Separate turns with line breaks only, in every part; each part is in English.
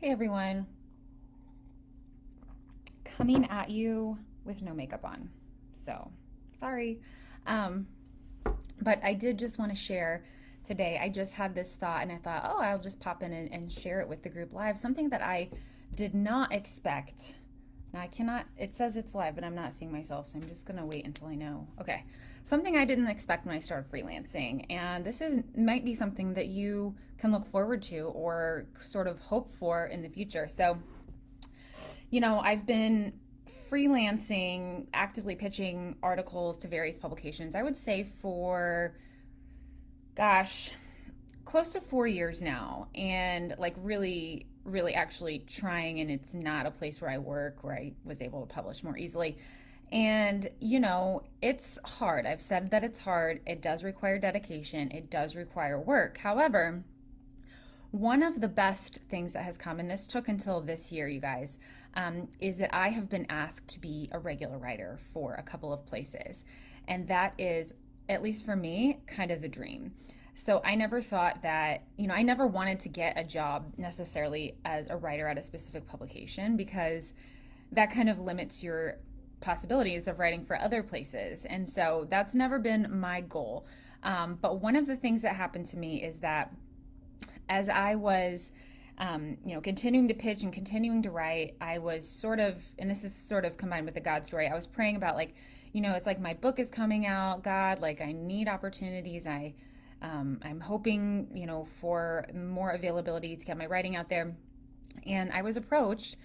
Hey everyone, coming at you with no makeup on. So, sorry. Um, but I did just want to share today. I just had this thought and I thought, oh, I'll just pop in and share it with the group live. Something that I did not expect. Now, I cannot, it says it's live, but I'm not seeing myself, so I'm just going to wait until I know. Okay. Something I didn't expect when I started freelancing. And this is might be something that you can look forward to or sort of hope for in the future. So, I've been freelancing, actively pitching articles to various publications, I would say for, gosh, close to 4 years now. And like really actually trying. And it's not a place where I work where I was able to publish more easily. And, it's hard. I've said that it's hard. It does require dedication, it does require work. However, one of the best things that has come, and this took until this year, you guys, is that I have been asked to be a regular writer for a couple of places. And that is, at least for me, kind of the dream. So I never thought that, I never wanted to get a job necessarily as a writer at a specific publication because that kind of limits your possibilities of writing for other places. And so that's never been my goal. But one of the things that happened to me is that as I was, continuing to pitch and continuing to write, I was sort of, and this is sort of combined with the God story, I was praying about like, it's like my book is coming out, God, like I need opportunities. I'm hoping, for more availability to get my writing out there. And I was approached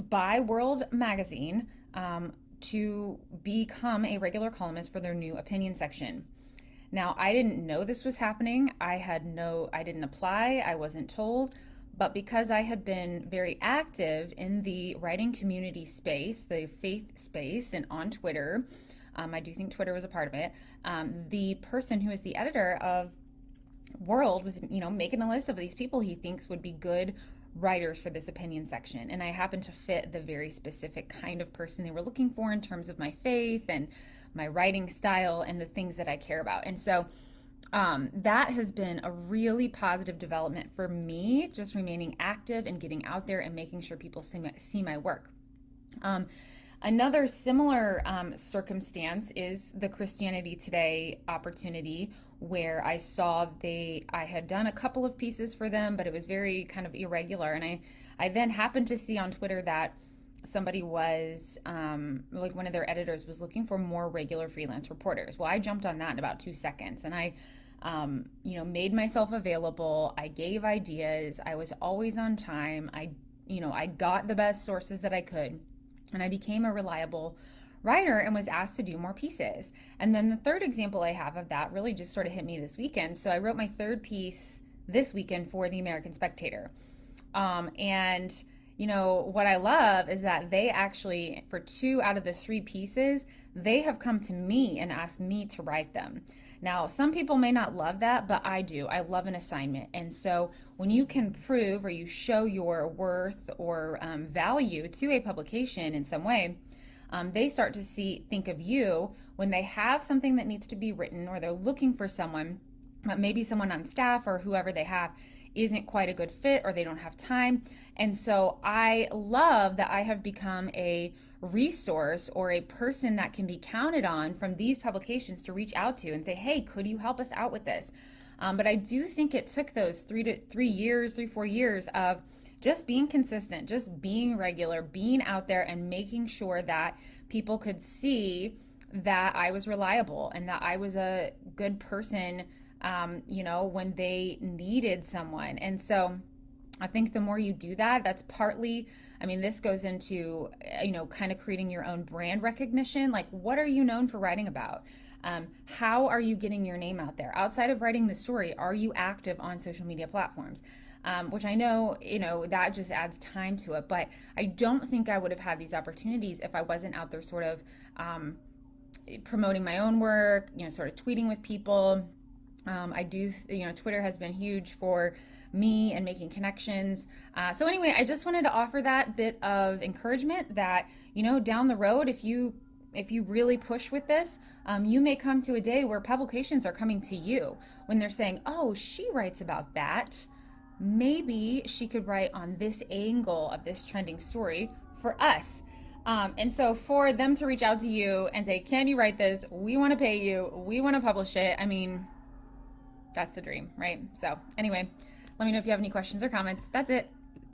by World Magazine to become a regular columnist for their new opinion section. Now, I didn't know this was happening. I didn't apply, I wasn't told, but because I had been very active in the writing community space, the faith space, and on Twitter, I do think Twitter was a part of it. The person who is the editor of World was, making a list of these people he thinks would be good writers for this opinion section. And I happened to fit the very specific kind of person they were looking for in terms of my faith and my writing style and the things that I care about. And so that has been a really positive development for me, just remaining active and getting out there and making sure people see my work. Another similar circumstance is the Christianity Today opportunity, where I saw I had done a couple of pieces for them, but it was very kind of irregular. And I then happened to see on Twitter that somebody was, like one of their editors was looking for more regular freelance reporters. Well, I jumped on that in about 2 seconds, and I made myself available. I gave ideas. I was always on time. I got the best sources that I could, and I became a reliable writer and was asked to do more pieces. And then the third example I have of that really just sort of hit me this weekend. So I wrote my third piece this weekend for the American Spectator. And what I love is that they actually, for 2 out of the 3 pieces, they have come to me and asked me to write them. Now, some people may not love that, but I do. I love an assignment. And so when you can prove or you show your worth or value to a publication in some way, they start to think of you when they have something that needs to be written, or they're looking for someone, but maybe someone on staff or whoever they have isn't quite a good fit, or they don't have time. And so I love that I have become a resource or a person that can be counted on from these publications to reach out to and say, hey, could you help us out with this? But I do think it took those 4 years of just being consistent, just being regular, being out there and making sure that people could see that I was reliable and that I was a good person, when they needed someone. And so I think the more you do that, that's partly, this goes into, kind of creating your own brand recognition. Like, what are you known for writing about? How are you getting your name out there? Outside of writing the story, are you active on social media platforms? Which I know, that just adds time to it. But I don't think I would have had these opportunities if I wasn't out there sort of promoting my own work, sort of tweeting with people. I do, Twitter has been huge for me and making connections. So anyway, I just wanted to offer that bit of encouragement that, down the road, if you really push with this, you may come to a day where publications are coming to you when they're saying, oh, she writes about that. maybe she could write on this angle of this trending story for us. And so for them to reach out to you and say, can you write this? We want to pay you. We want to publish it. I mean, that's the dream, right? So anyway, let me know if you have any questions or comments. That's it.